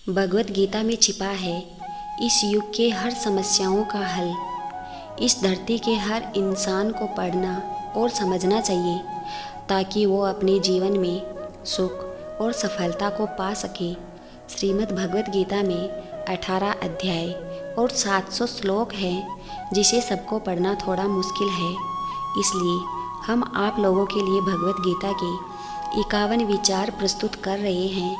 भगवत गीता में छिपा है इस युग के हर समस्याओं का हल। इस धरती के हर इंसान को पढ़ना और समझना चाहिए ताकि वो अपने जीवन में सुख और सफलता को पा सके। श्रीमद् भगवत गीता में 18 अध्याय और 700 श्लोक हैं जिसे सबको पढ़ना थोड़ा मुश्किल है। इसलिए हम आप लोगों के लिए भगवत गीता के 51 विचार प्रस्तुत कर रहे हैं,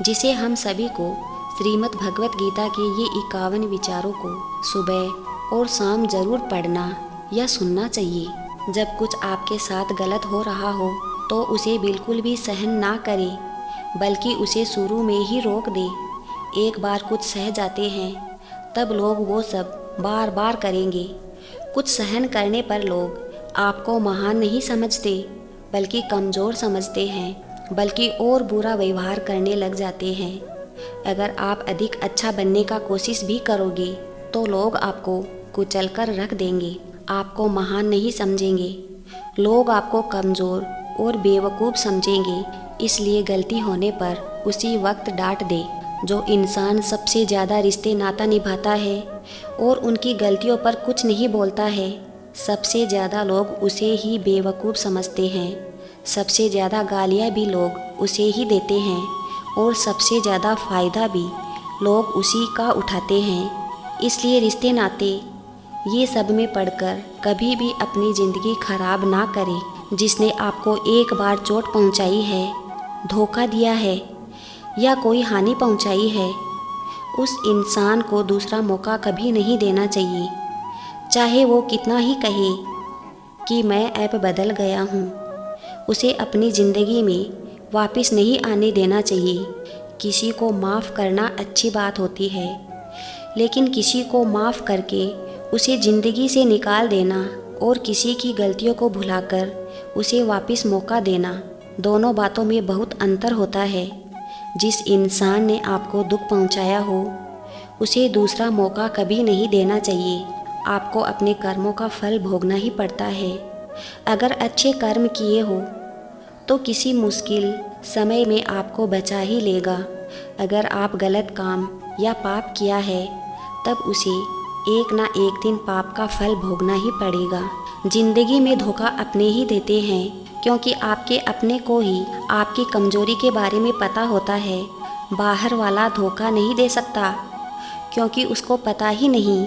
जिसे हम सभी को श्रीमद् भगवत गीता के ये 51 विचारों को सुबह और शाम ज़रूर पढ़ना या सुनना चाहिए। जब कुछ आपके साथ गलत हो रहा हो तो उसे बिल्कुल भी सहन ना करें, बल्कि उसे शुरू में ही रोक दें। एक बार कुछ सह जाते हैं तब लोग वो सब बार बार करेंगे। कुछ सहन करने पर लोग आपको महान नहीं समझते, बल्कि कमज़ोर समझते हैं, बल्कि और बुरा व्यवहार करने लग जाते हैं। अगर आप अधिक अच्छा बनने का कोशिश भी करोगे तो लोग आपको कुचल कर रख देंगे, आपको महान नहीं समझेंगे। लोग आपको कमज़ोर और बेवकूफ़ समझेंगे। इसलिए गलती होने पर उसी वक्त डांट दे। जो इंसान सबसे ज़्यादा रिश्ते नाता निभाता है और उनकी गलतियों पर कुछ नहीं बोलता है, सबसे ज़्यादा लोग उसे ही बेवकूफ़ समझते हैं। सबसे ज़्यादा गालियाँ भी लोग उसे ही देते हैं और सबसे ज़्यादा फ़ायदा भी लोग उसी का उठाते हैं। इसलिए रिश्ते नाते ये सब में पढ़कर कभी भी अपनी ज़िंदगी खराब ना करें। जिसने आपको एक बार चोट पहुंचाई है, धोखा दिया है या कोई हानि पहुंचाई है, उस इंसान को दूसरा मौका कभी नहीं देना चाहिए। चाहे वो कितना ही कहे कि मैं अब बदल गया हूँ, उसे अपनी ज़िंदगी में वापस नहीं आने देना चाहिए। किसी को माफ़ करना अच्छी बात होती है, लेकिन किसी को माफ़ करके उसे ज़िंदगी से निकाल देना और किसी की गलतियों को भुलाकर उसे वापस मौका देना, दोनों बातों में बहुत अंतर होता है। जिस इंसान ने आपको दुख पहुंचाया हो, उसे दूसरा मौका कभी नहीं देना चाहिए। आपको अपने कर्मों का फल भोगना ही पड़ता है। अगर अच्छे कर्म किए हो तो किसी मुश्किल समय में आपको बचा ही लेगा। अगर आप गलत काम या पाप किया है तब उसे एक ना एक दिन पाप का फल भोगना ही पड़ेगा। जिंदगी में धोखा अपने ही देते हैं, क्योंकि आपके अपने को ही आपकी कमजोरी के बारे में पता होता है। बाहर वाला धोखा नहीं दे सकता, क्योंकि उसको पता ही नहीं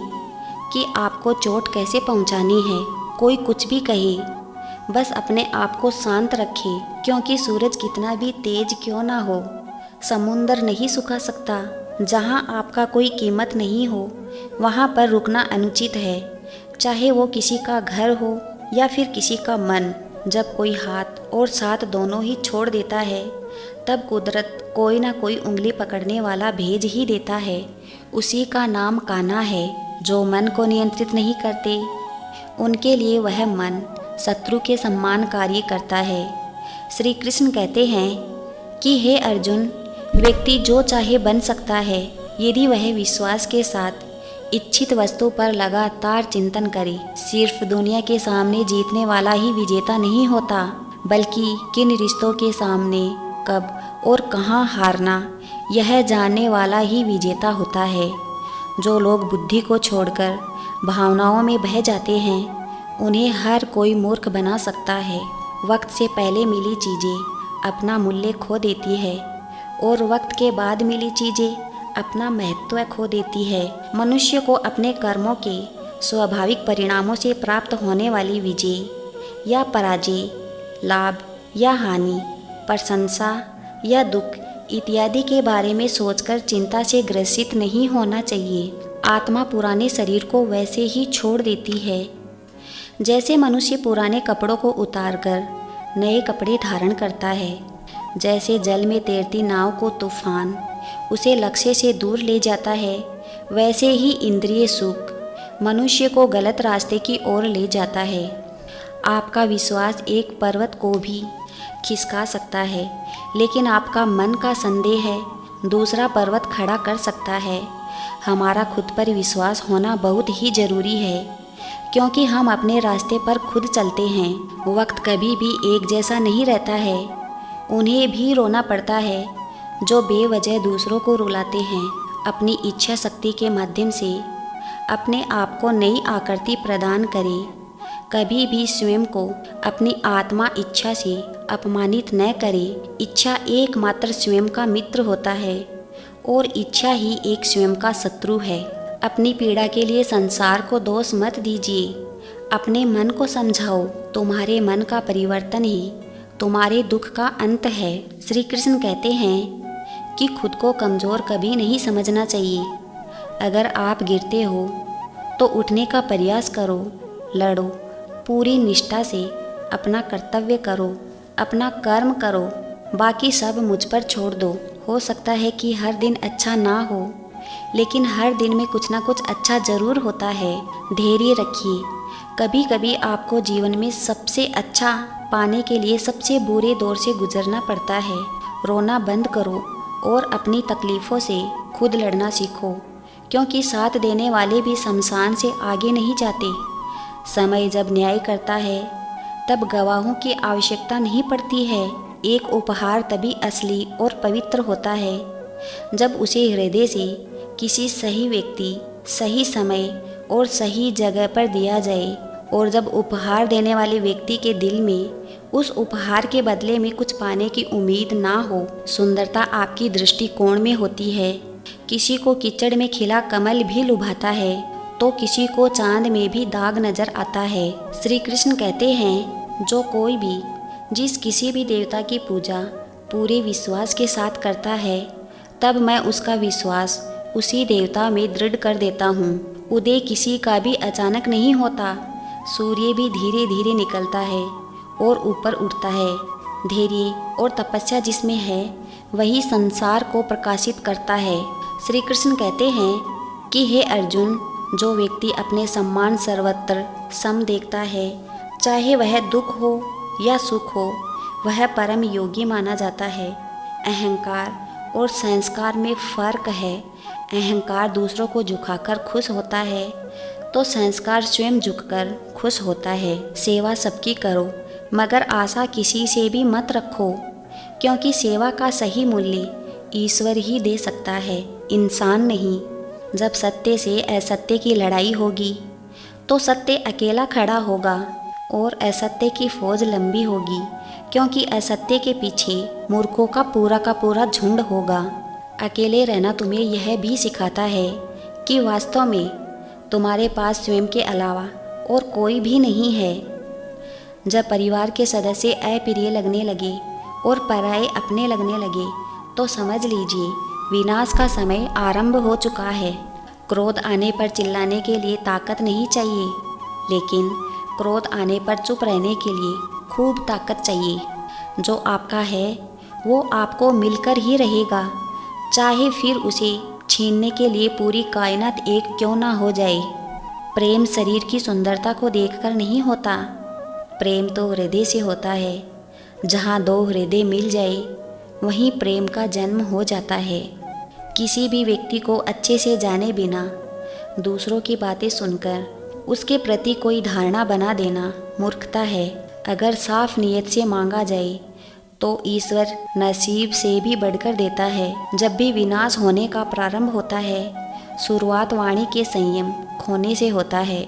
कि आपको चोट कैसे पहुंचानी है। कोई कुछ भी कहे, बस अपने आप को शांत रखे, क्योंकि सूरज कितना भी तेज क्यों ना हो, समुंदर नहीं सुखा सकता। जहाँ आपका कोई कीमत नहीं हो, वहाँ पर रुकना अनुचित है, चाहे वो किसी का घर हो या फिर किसी का मन। जब कोई हाथ और साथ दोनों ही छोड़ देता है, तब कुदरत कोई ना कोई उंगली पकड़ने वाला भेज ही देता है। उसी का नाम कान्हा है। जो मन को नियंत्रित नहीं करते, उनके लिए वह मन शत्रु के समान कार्य करता है। श्री कृष्ण कहते हैं कि हे अर्जुन, व्यक्ति जो चाहे बन सकता है, यदि वह विश्वास के साथ इच्छित वस्तु पर लगातार चिंतन करे। सिर्फ दुनिया के सामने जीतने वाला ही विजेता नहीं होता, बल्कि किन रिश्तों के सामने कब और कहाँ हारना, यह जानने वाला ही विजेता होता है। जो लोग बुद्धि को छोड़कर भावनाओं में बह जाते हैं, उन्हें हर कोई मूर्ख बना सकता है। वक्त से पहले मिली चीज़ें अपना मूल्य खो देती है और वक्त के बाद मिली चीज़ें अपना महत्व खो देती है। मनुष्य को अपने कर्मों के स्वाभाविक परिणामों से प्राप्त होने वाली विजय या पराजय, लाभ या हानि, प्रशंसा या दुख इत्यादि के बारे में सोचकर चिंता से ग्रसित नहीं होना चाहिए। आत्मा पुराने शरीर को वैसे ही छोड़ देती है जैसे मनुष्य पुराने कपड़ों को उतारकर नए कपड़े धारण करता है। जैसे जल में तैरती नाव को तूफान उसे लक्ष्य से दूर ले जाता है, वैसे ही इंद्रिय सुख मनुष्य को गलत रास्ते की ओर ले जाता है। आपका विश्वास एक पर्वत को भी खिसका सकता है, लेकिन आपका मन का संदेह है दूसरा पर्वत खड़ा कर सकता है। हमारा खुद पर विश्वास होना बहुत ही ज़रूरी है, क्योंकि हम अपने रास्ते पर खुद चलते हैं। वक्त कभी भी एक जैसा नहीं रहता है। उन्हें भी रोना पड़ता है जो बेवजह दूसरों को रुलाते हैं, अपनी इच्छा शक्ति के माध्यम से अपने आप को नई आकृति प्रदान करें। कभी भी स्वयं को अपनी आत्मा इच्छा से अपमानित न करें। इच्छा एकमात्र स्वयं का मित्र होता है और इच्छा ही एक स्वयं का शत्रु है। अपनी पीड़ा के लिए संसार को दोष मत दीजिए। अपने मन को समझाओ, तुम्हारे मन का परिवर्तन ही तुम्हारे दुख का अंत है। श्री कृष्ण कहते हैं कि खुद को कमज़ोर कभी नहीं समझना चाहिए। अगर आप गिरते हो तो उठने का प्रयास करो, लड़ो, पूरी निष्ठा से अपना कर्तव्य करो, अपना कर्म करो, बाकी सब मुझ पर छोड़ दो। हो सकता है कि हर दिन अच्छा ना हो, लेकिन हर दिन में कुछ ना कुछ अच्छा ज़रूर होता है। धैर्य रखिए। कभी कभी आपको जीवन में सबसे अच्छा पाने के लिए सबसे बुरे दौर से गुजरना पड़ता है। रोना बंद करो और अपनी तकलीफ़ों से खुद लड़ना सीखो, क्योंकि साथ देने वाले भी शमशान से आगे नहीं जाते। समय जब न्याय करता है तब गवाहों की आवश्यकता नहीं पड़ती है। एक उपहार तभी असली और पवित्र होता है जब उसे हृदय से किसी सही व्यक्ति, सही समय और सही जगह पर दिया जाए, और जब उपहार देने वाले व्यक्ति के दिल में उस उपहार के बदले में कुछ पाने की उम्मीद ना हो। सुंदरता आपकी दृष्टिकोण में होती है। किसी को कीचड़ में खिला कमल भी लुभाता है तो किसी को चांद में भी दाग नजर आता है। श्री कृष्ण कहते हैं, जो कोई भी जिस किसी भी देवता की पूजा पूरे विश्वास के साथ करता है, तब मैं उसका विश्वास उसी देवता में दृढ़ कर देता हूँ। उदय किसी का भी अचानक नहीं होता। सूर्य भी धीरे धीरे निकलता है और ऊपर उठता है। धैर्य और तपस्या जिसमें है वही संसार को प्रकाशित करता है। श्री कृष्ण कहते हैं कि हे अर्जुन, जो व्यक्ति अपने सम्मान सर्वत्र सम देखता है, चाहे वह दुख हो या सुख हो, वह परम योगी माना जाता है। अहंकार और संस्कार में फ़र्क है। अहंकार दूसरों को झुकाकर खुश होता है तो संस्कार स्वयं झुककर खुश होता है। सेवा सबकी करो, मगर आशा किसी से भी मत रखो, क्योंकि सेवा का सही मूल्य ईश्वर ही दे सकता है, इंसान नहीं। जब सत्य से असत्य की लड़ाई होगी तो सत्य अकेला खड़ा होगा और असत्य की फौज लंबी होगी, क्योंकि असत्य के पीछे मूर्खों का पूरा झुंड होगा। अकेले रहना तुम्हें यह भी सिखाता है कि वास्तव में तुम्हारे पास स्वयं के अलावा और कोई भी नहीं है। जब परिवार के सदस्य अप्रिय लगने लगे और पराये अपने लगने लगे तो समझ लीजिए विनाश का समय आरंभ हो चुका है। क्रोध आने पर चिल्लाने के लिए ताकत नहीं चाहिए, लेकिन क्रोध आने पर चुप रहने के लिए खूब ताकत चाहिए। जो आपका है वो आपको मिलकर ही रहेगा, चाहे फिर उसे छीनने के लिए पूरी कायनात एक क्यों ना हो जाए। प्रेम शरीर की सुंदरता को देखकर नहीं होता, प्रेम तो हृदय से होता है। जहाँ दो हृदय मिल जाए वहीं प्रेम का जन्म हो जाता है। किसी भी व्यक्ति को अच्छे से जाने बिना दूसरों की बातें सुनकर उसके प्रति कोई धारणा बना देना मूर्खता है। अगर साफ नीयत से मांगा जाए तो ईश्वर नसीब से भी बढ़कर देता है। जब भी विनाश होने का प्रारंभ होता है, शुरुआत वाणी के संयम खोने से होता है।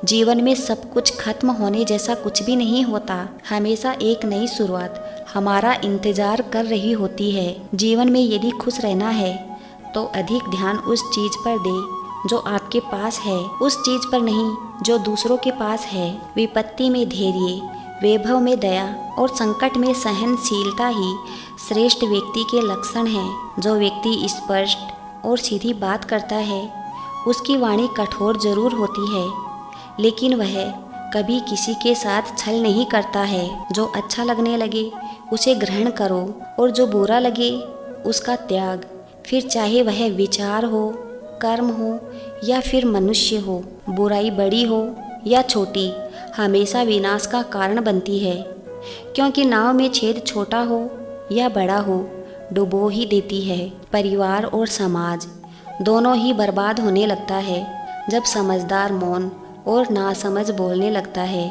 जीवन में सब कुछ खत्म होने जैसा कुछ भी नहीं होता। हमेशा एक नई शुरुआत हमारा इंतजार कर रही होती है। जीवन में यदि खुश रहना है तो अधिक ध्यान उस चीज़ पर दे जो आपके पास है, उस चीज़ पर नहीं जो दूसरों के पास है। विपत्ति में धैर्य, वैभव में दया और संकट में सहनशीलता ही श्रेष्ठ व्यक्ति के लक्षण हैं। जो व्यक्ति स्पष्ट और सीधी बात करता है उसकी वाणी कठोर जरूर होती है, लेकिन वह कभी किसी के साथ छल नहीं करता है। जो अच्छा लगने लगे उसे ग्रहण करो और जो बुरा लगे उसका त्याग। फिर चाहे वह विचार हो, कर्म हो या फिर मनुष्य हो, बुराई बड़ी हो या छोटी हमेशा विनाश का कारण बनती है, क्योंकि नाव में छेद छोटा हो या बड़ा हो डुबो ही देती है। परिवार और समाज दोनों ही बर्बाद होने लगता है जब समझदार मौन और नासमझ बोलने लगता है।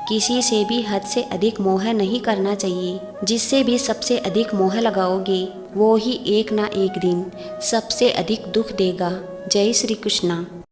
किसी से भी हद से अधिक मोह नहीं करना चाहिए। जिससे भी सबसे अधिक मोह लगाओगे वो ही एक ना एक दिन सबसे अधिक दुख देगा। जय श्री कृष्णा।